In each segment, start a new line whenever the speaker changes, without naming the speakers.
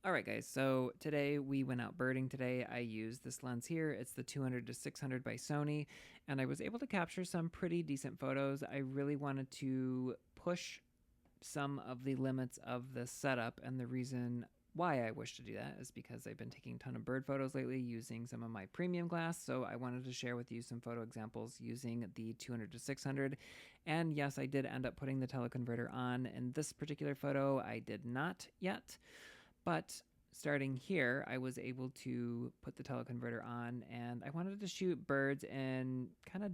All right, guys, so today we went out birding today. I used this lens here. It's the 200 to 600 by Sony, and I was able to capture some pretty decent photos. I really wanted to push some of the limits of this setup, and the reason why I wish to do that is because I've been taking a ton of bird photos lately using some of my premium glass, so I wanted to share with you some photo examples using the 200 to 600. And yes, I did end up putting the teleconverter on. In this particular photo, I did not yet. But starting here, I was able to put the teleconverter on, and I wanted to shoot birds in kind of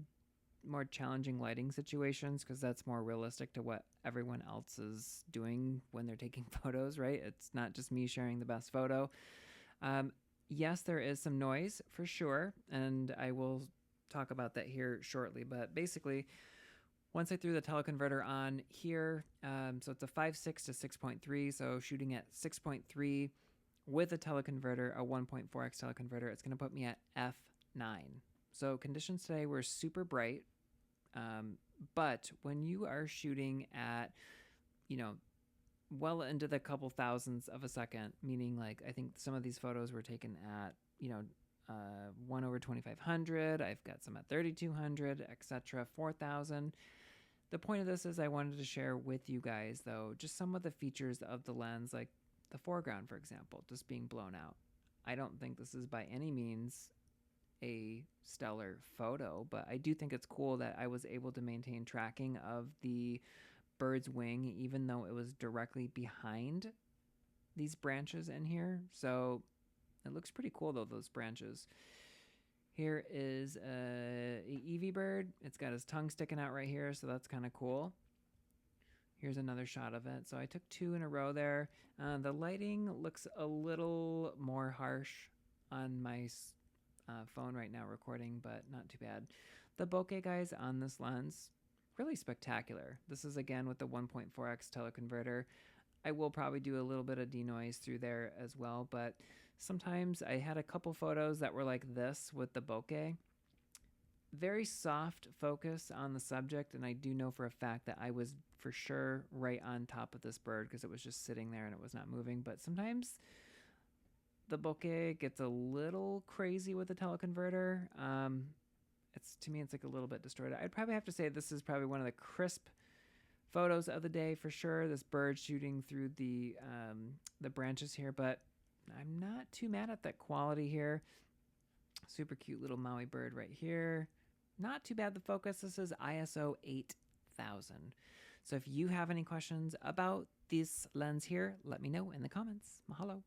more challenging lighting situations because that's more realistic to what everyone else is doing when they're taking photos, right? It's not just me sharing the best photo. Um, yes, there is some noise for sure, and I will talk about that here shortly. But basically, once I threw the teleconverter on here, so it's a 5.6 to 6.3, so shooting at 6.3 with a teleconverter, a 1.4x teleconverter, it's going to put me at f9. So conditions today were super bright, but when you are shooting at, you know, well into the couple thousandths of a second, meaning like I think some of these photos were taken at, 1 over 2500. I've got some at 3200, etc., 4000. The point of this is I wanted to share with you guys, though, just some of the features of the lens, like the foreground, for example, just being blown out. I don't think this is by any means a stellar photo, but I do think it's cool that I was able to maintain tracking of the bird's wing, even though it was directly behind these branches in here. So it looks pretty cool, though, those branches. Here is a Eevee bird. It's got his tongue sticking out right here, so that's kind of cool. Here's another shot of it. So I took two in a row there. The lighting looks a little more harsh on my phone right now recording, but not too bad. The bokeh, guys, on this lens, really spectacular. This is, again, with the 1.4x teleconverter. I will probably do a little bit of denoise through there as well, but sometimes I had a couple photos that were like this with the bokeh. Very soft focus on the subject, and I do know for a fact that I was for sure right on top of this bird because it was just sitting there and it was not moving. But sometimes the bokeh gets a little crazy with the teleconverter. It's, to me, it's like a little bit distorted. I'd probably have to say this is probably one of the crisp photos of the day for sure. This bird shooting through the branches here, but I'm not too mad at that quality here. Super cute little Maui bird right here. Not too bad the focus. This is ISO 8000. So if you have any questions about this lens here, let me know in the comments. Mahalo.